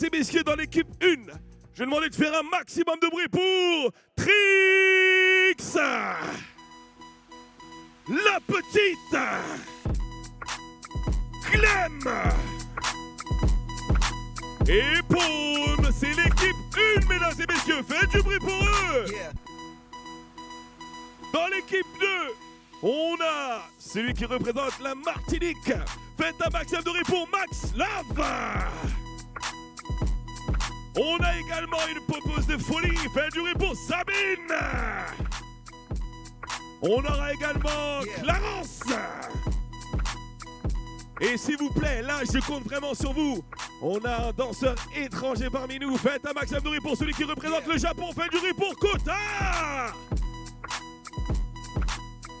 et messieurs, dans l'équipe 1, je vais demander de faire un maximum de bruit pour Trix, la petite, Clem et Paume. C'est l'équipe 1, mesdames et messieurs. Faites du bruit pour eux. Dans l'équipe 2, on a celui qui représente la Martinique. Faites un maximum de bruit pour Max Lave. On a également une popeuse de folie. Faites du bruit pour Sabine. On aura également Clarence. Et s'il vous plaît, là je compte vraiment sur vous. On a un danseur étranger parmi nous. Faites un maximum de bruit pour celui qui représente le Japon. Faites du bruit pour Kota.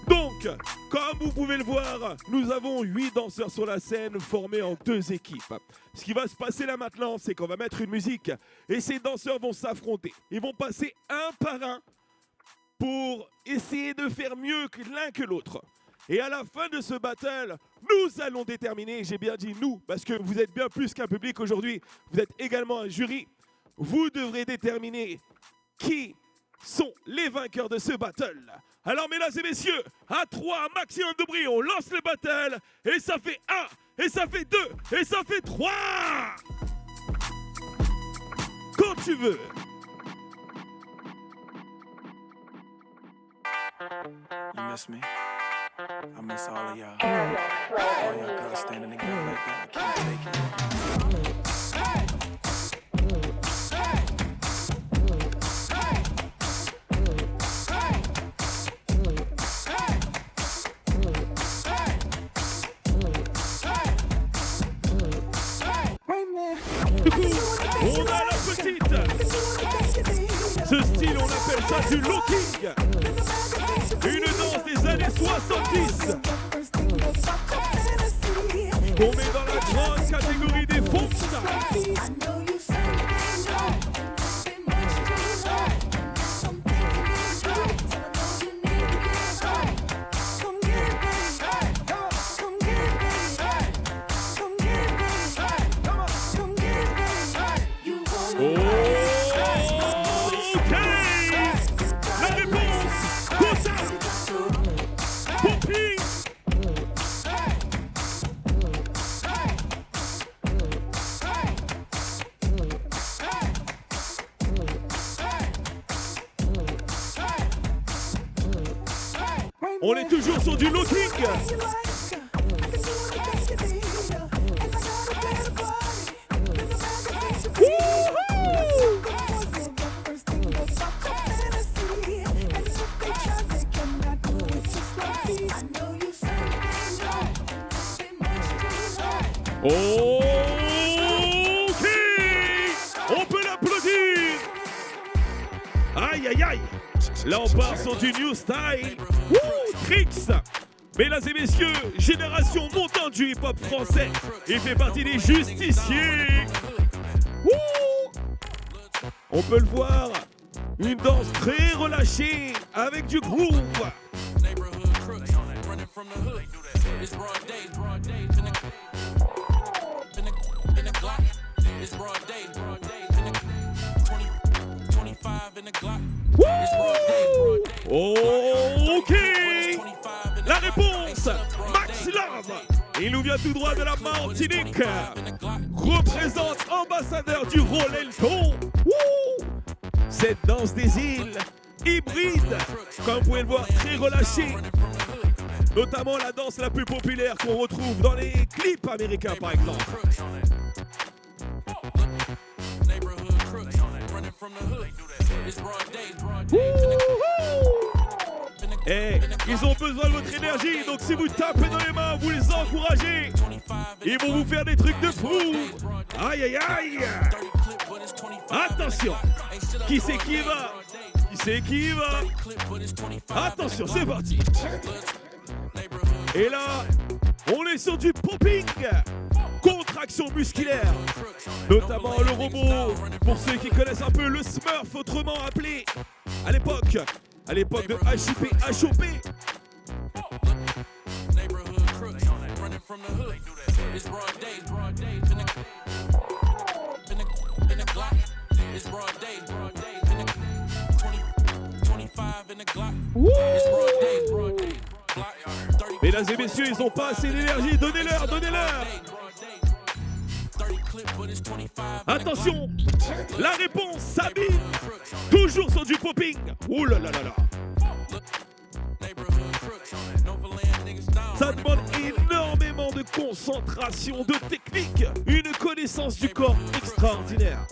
Donc, comme vous pouvez le voir, nous avons 8 danseurs sur la scène formés en 2 équipes. Ce qui va se passer là maintenant, c'est qu'on va mettre une musique et ces danseurs vont s'affronter. Ils vont passer un par un pour essayer de faire mieux l'un que l'autre. Et à la fin de ce battle, nous allons déterminer, j'ai bien dit nous, parce que vous êtes bien plus qu'un public aujourd'hui, vous êtes également un jury. Vous devrez déterminer qui sont les vainqueurs de ce battle. Alors mesdames et messieurs, à 3, maximum de bruit, on lance le battle, et ça fait 1, et ça fait 2, et ça fait 3. Quand tu veux. You miss me? I miss all of y'all. All y'all girls standing together like that. I can't take it. Du coup, on a la petite. Ce style, on appelle ça du locking. Une danse des années 70. On met dans la grande catégorie des folk. On est toujours sur du locking. Ok, on peut l'applaudir. Aïe aïe aïe. Là on part sur du new style. Trix. Mesdames et messieurs, génération montante du hip-hop français. Il fait partie des justiciers. On peut le voir, une danse très relâchée avec du groove. Ok. La réponse, Max Love. Il nous vient tout droit de la Martinique. Représente ambassadeur du Rolelton. Cette danse des îles, hybride, comme vous pouvez le voir, très relâchée. Notamment la danse la plus populaire qu'on retrouve dans les clips américains, par exemple. Et ils ont besoin de votre énergie, donc si vous tapez dans les mains, vous les encouragez, ils vont vous faire des trucs de fou. Aïe aïe aïe. Attention, qui c'est qui va? Qui c'est qui va? Attention, c'est parti. Et là, on est sur du popping, contraction musculaire, notamment le robot, pour ceux qui connaissent un peu le Smurf, autrement appelé à l'époque de HIP, HOP. Mesdames et messieurs, ils n'ont pas assez d'énergie. Donnez-leur, donnez-leur. Attention, la réponse, Sabine. Toujours sur du popping. Ouh là là là là. Ça demande énormément de concentration, de technique, une connaissance du corps extraordinaire.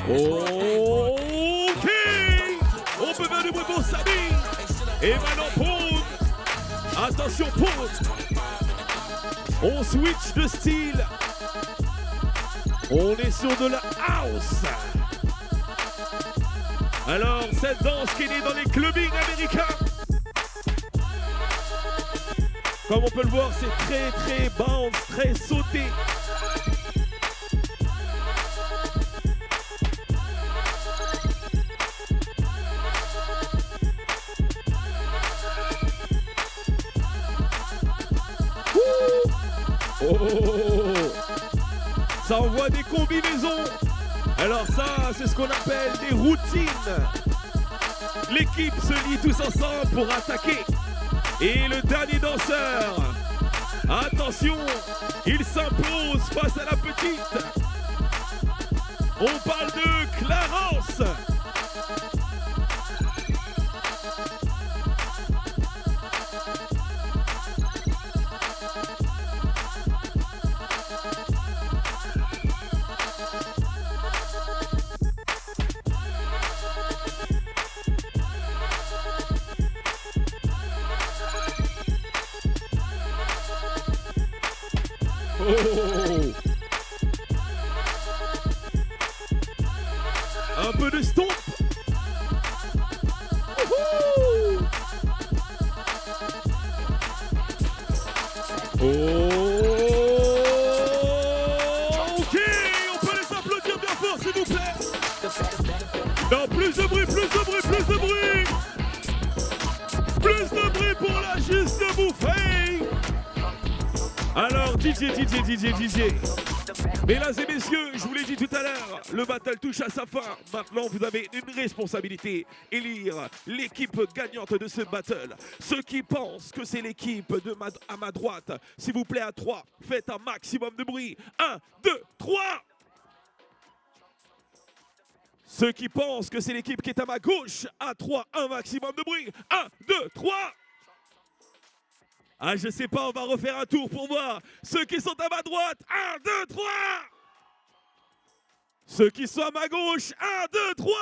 Ok, on peut faire du bruit pour Sabine. Et maintenant pause. Attention, pause. On switch de style. On est sur de la house. Alors, cette danse qui est née dans les clubbings américains. Comme on peut le voir, c'est très bounce, très sauté. Oh, ça envoie des combinaisons. Alors ça, c'est ce qu'on appelle des routines. L'équipe se lie tous ensemble pour attaquer. Et le dernier danseur, attention, il s'impose face à la petite. On parle de Clarence. Oh. Un peu de stomp. Oh. Ok, on peut les applaudir bien fort s'il vous plaît. Non, plus de bruit, plus de bruit, plus de bruit. Plus de bruit pour la juste bouffée. Alors, DJ. Mesdames et messieurs, je vous l'ai dit tout à l'heure, le battle touche à sa fin. Maintenant, vous avez une responsabilité, élire l'équipe gagnante de ce battle. Ceux qui pensent que c'est l'équipe à ma droite, s'il vous plaît, à 3, faites un maximum de bruit. 1, 2, 3. Ceux qui pensent que c'est l'équipe qui est à ma gauche, à 3, un maximum de bruit. 1, 2, 3. Ah, je sais pas, on va refaire un tour pour voir. Ceux qui sont à ma droite, 1, 2, 3. Ceux qui sont à ma gauche, 1, 2, 3.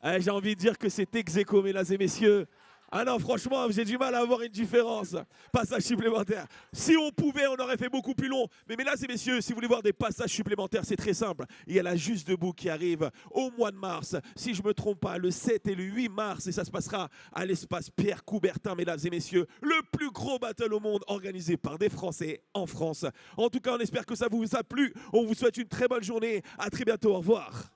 Ah, j'ai envie de dire que c'est ex-aequo, mesdames et messieurs. Ah non, franchement, j'ai du mal à avoir une différence. Passage supplémentaire. Si on pouvait, on aurait fait beaucoup plus long. Mais mesdames et messieurs, si vous voulez voir des passages supplémentaires, c'est très simple. Il y a la Juste Debout qui arrive au mois de mars. Si je ne me trompe pas, le 7 et le 8 mars. Et ça se passera à l'espace Pierre Coubertin, mesdames et messieurs. Le plus gros battle au monde organisé par des Français en France. En tout cas, on espère que ça vous a plu. On vous souhaite une très bonne journée. À très bientôt. Au revoir.